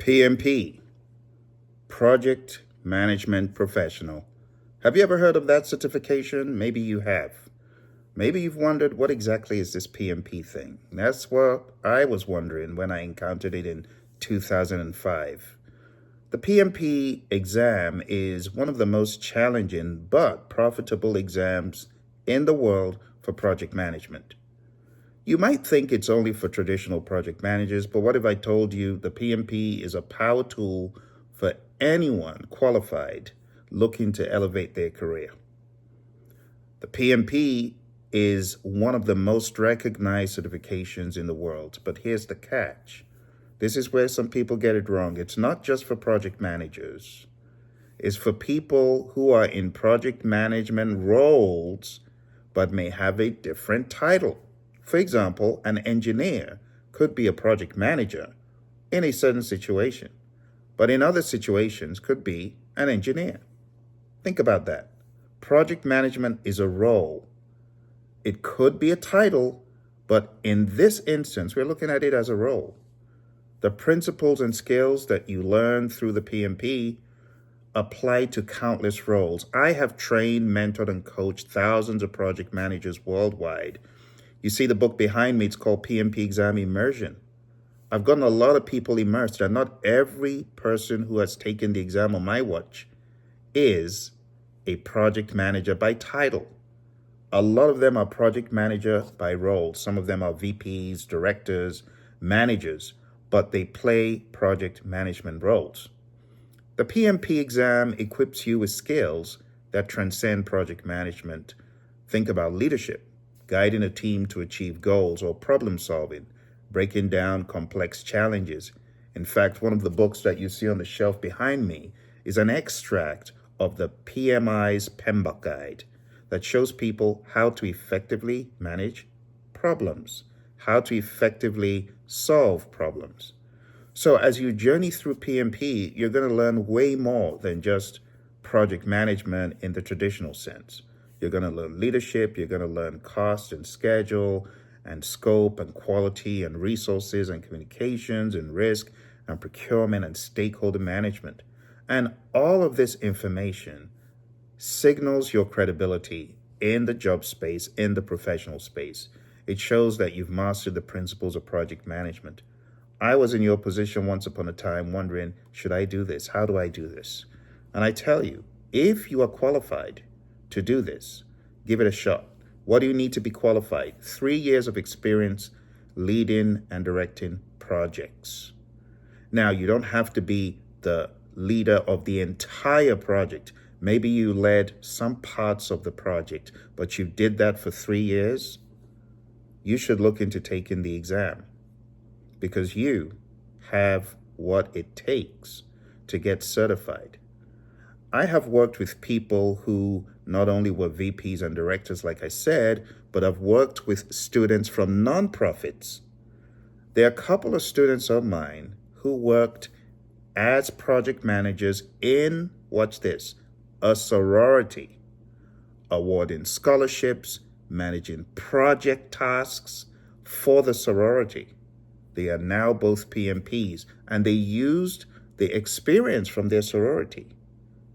PMP, Project Management Professional. Have you ever heard of that certification? Maybe you have. Maybe you've wondered, what exactly is this PMP thing? That's what I was wondering when I encountered it in 2005. The PMP exam is one of the most challenging but profitable exams in the world for project management. You might think it's only for traditional project managers, but what if I told you the PMP is a power tool for anyone qualified looking to elevate their career? The PMP is one of the most recognized certifications in the world, but here's the catch. This is where some people get it wrong. It's not just for project managers. It's for people who are in project management roles but may have a different title. For example, an engineer could be a project manager in a certain situation, but in other situations could be an engineer. Think about that. Project management is a role. It could be a title, but in this instance, we're looking at it as a role. The principles and skills that you learn through the PMP apply to countless roles. I have trained, mentored, and coached thousands of project managers worldwide. You see the book behind me, it's called PMP Exam Immersion. I've gotten a lot of people immersed, and not every person who has taken the exam on my watch is a project manager by title. A lot of them are project manager by role. Some of them are VPs, directors, managers, but they play project management roles. The PMP exam equips you with skills that transcend project management. Think about leadership, guiding a team to achieve goals, or problem solving, breaking down complex challenges. In fact, one of the books that you see on the shelf behind me is an extract of the PMI's PMBOK guide that shows people how to effectively manage problems, how to effectively solve problems. So as you journey through PMP, you're going to learn way more than just project management in the traditional sense. You're going to learn leadership, you're going to learn cost and schedule and scope and quality and resources and communications and risk and procurement and stakeholder management. And all of this information signals your credibility in the job space, in the professional space. It shows that you've mastered the principles of project management. I was in your position once upon a time wondering, should I do this? How do I do this? And I tell you, if you are qualified to do this, give it a shot. What do you need to be qualified? 3 years of experience leading and directing projects. Now, you don't have to be the leader of the entire project. Maybe you led some parts of the project, but you did that for 3 years. You should look into taking the exam because you have what it takes to get certified. I have worked with people who not only were VPs and directors, like I said, but I've worked with students from nonprofits. There are a couple of students of mine who worked as project managers in, watch this, a sorority, awarding scholarships, managing project tasks for the sorority. They are now both PMPs, and they used the experience from their sorority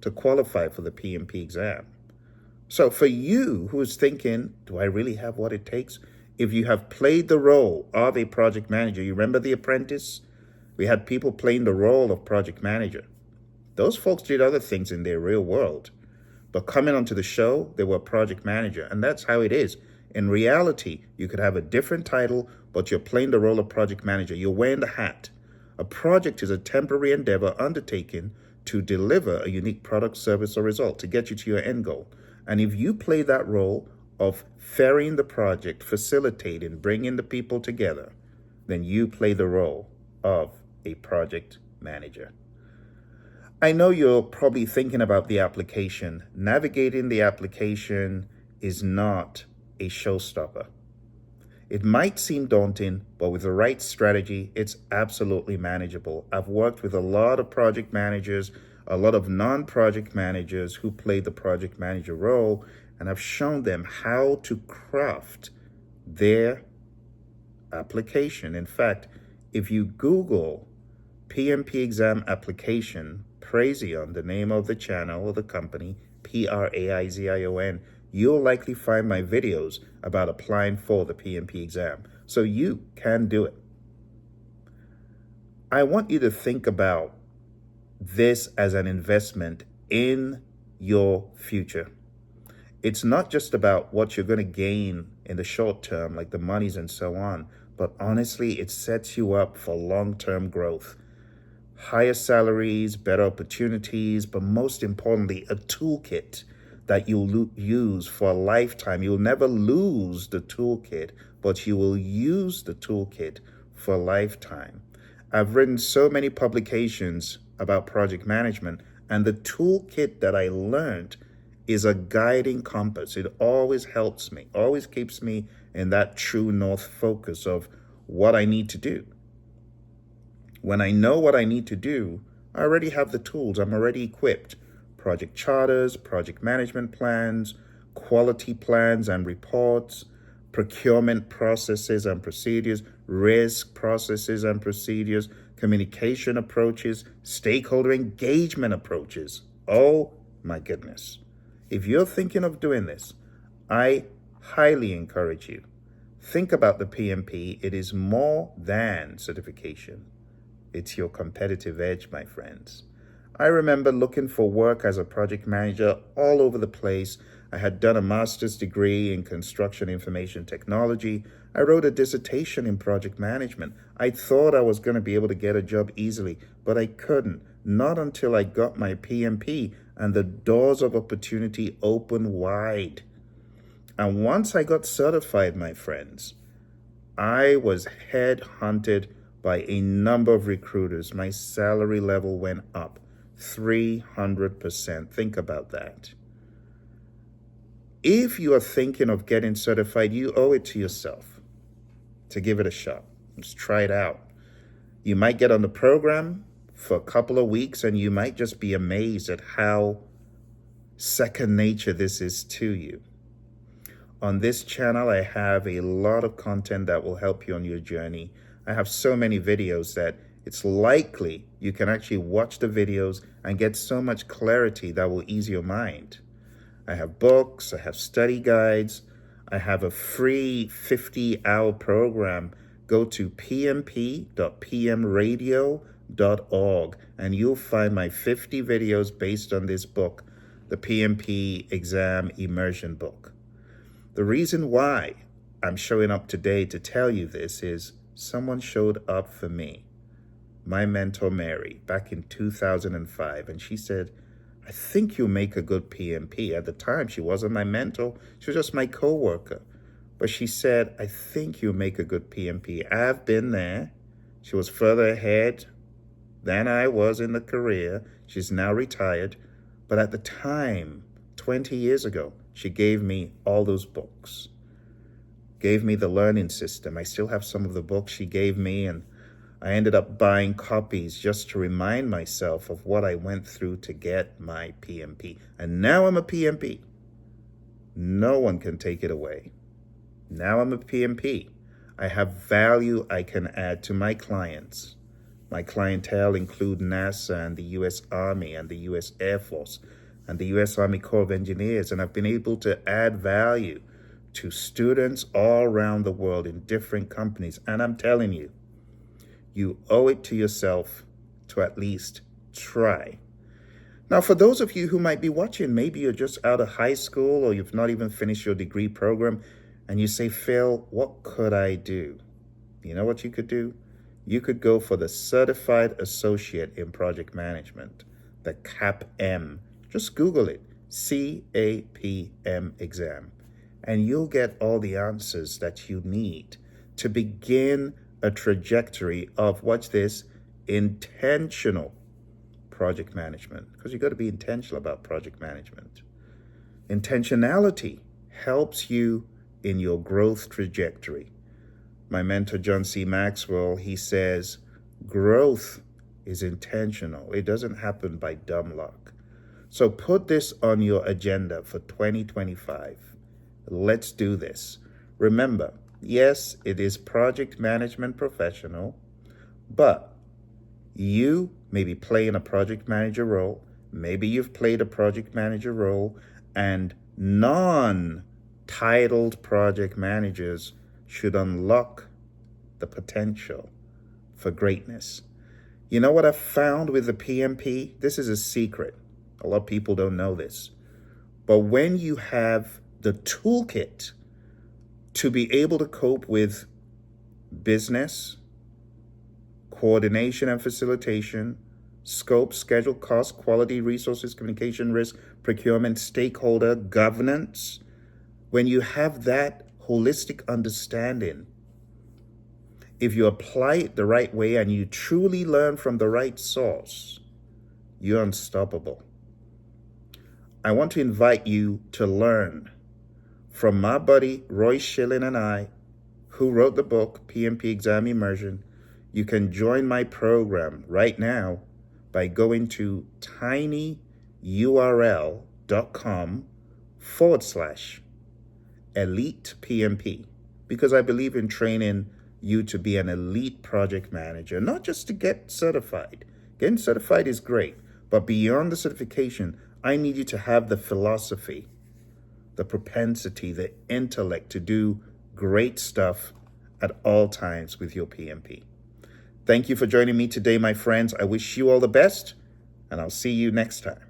to qualify for the PMP exam. So for you who is thinking, do I really have what it takes? If you have played the role of a project manager, you remember The Apprentice? We had people playing the role of project manager. Those folks did other things in their real world, but coming onto the show, they were a project manager, and that's how it is. In reality, you could have a different title, but you're playing the role of project manager. You're wearing the hat. A project is a temporary endeavor undertaken to deliver a unique product, service, or result to get you to your end goal. And if you play that role of ferrying the project, facilitating, bringing the people together, then you play the role of a project manager. I know you're probably thinking about the application. Navigating the application is not a showstopper. It might seem daunting, but with the right strategy, it's absolutely manageable. I've worked with a lot of project managers, a lot of non-project managers who play the project manager role, and I've shown them how to craft their application. In fact, if you Google PMP exam application, Praizion, the name of the channel or the company, Praizion, you'll likely find my videos about applying for the PMP exam, so you can do it. I want you to think about this as an investment in your future. It's not just about what you're going to gain in the short term, like the monies and so on, but honestly, it sets you up for long-term growth. Higher salaries, better opportunities, but most importantly, a toolkit that you'll use for a lifetime. You'll never lose the toolkit, but you will use the toolkit for a lifetime. I've written so many publications about project management, and the toolkit that I learned is a guiding compass. It always helps me, always keeps me in that true north focus of what I need to do. When I know what I need to do, I already have the tools. I'm already equipped. Project charters, project management plans, quality plans and reports, procurement processes and procedures, risk processes and procedures, communication approaches, stakeholder engagement approaches. Oh my goodness. If you're thinking of doing this, I highly encourage you. Think about the PMP. It is more than certification. It's your competitive edge, my friends. I remember looking for work as a project manager all over the place. I had done a master's degree in construction information technology. I wrote a dissertation in project management. I thought I was going to be able to get a job easily, but I couldn't. Not until I got my PMP and the doors of opportunity opened wide. And once I got certified, my friends, I was headhunted by a number of recruiters. My salary level went up 300%. Think about that. If you are thinking of getting certified, you owe it to yourself to give it a shot. Just try it out. You might get on the program for a couple of weeks and you might just be amazed at how second nature this is to you. On this channel, I have a lot of content that will help you on your journey. I have so many videos that it's likely you can actually watch the videos and get so much clarity that will ease your mind. I have books, I have study guides, I have a free 50-hour program. Go to pmp.pmradio.org and you'll find my 50 videos based on this book, the PMP Exam Immersion Book. The reason why I'm showing up today to tell you this is someone showed up for me, my mentor Mary, back in 2005, and she said, I think you'll make a good PMP. At the time, she wasn't my mentor. She was just my co-worker. But she said, I think you'll make a good PMP. I've been there. She was further ahead than I was in the career. She's now retired. But at the time, 20 years ago, she gave me all those books, gave me the learning system. I still have some of the books she gave me, and I ended up buying copies just to remind myself of what I went through to get my PMP. And now I'm a PMP. No one can take it away. Now I'm a PMP. I have value I can add to my clients. My clientele include NASA and the U.S. Army and the U.S. Air Force and the U.S. Army Corps of Engineers, and I've been able to add value to students all around the world in different companies. And I'm telling you, you owe it to yourself to at least try. Now, for those of you who might be watching, maybe you're just out of high school or you've not even finished your degree program, and you say, Phil, what could I do? You know what you could do? You could go for the Certified Associate in Project Management, the CAPM. Just Google it, CAPM exam, and you'll get all the answers that you need to begin a trajectory of, watch this, intentional project management, because you've got to be intentional about project management. Intentionality helps you in your growth trajectory. My mentor, John C. Maxwell, he says, growth is intentional. It doesn't happen by dumb luck. So put this on your agenda for 2025. Let's do this. Remember, yes, it is project management professional, but You may be playing a project manager role. Maybe you've played a project manager role, and non-titled project managers should unlock the potential for greatness. You know what I've found with the PMP? This is a secret. A lot of people don't know this. But when you have the toolkit to be able to cope with business, coordination and facilitation, scope, schedule, cost, quality, resources, communication, risk, procurement, stakeholder, governance, when you have that holistic understanding, if you apply it the right way and you truly learn from the right source, you're unstoppable. I want to invite you to learn from my buddy Roy Schilling and I, who wrote the book, PMP Exam Immersion. You can join my program right now by going to tinyurl.com/elite PMP, because I believe in training you to be an elite project manager, not just to get certified. Getting certified is great, but beyond the certification, I need you to have the philosophy, the propensity, the intellect to do great stuff at all times with your PMP. Thank you for joining me today, my friends. I wish you all the best, and I'll see you next time.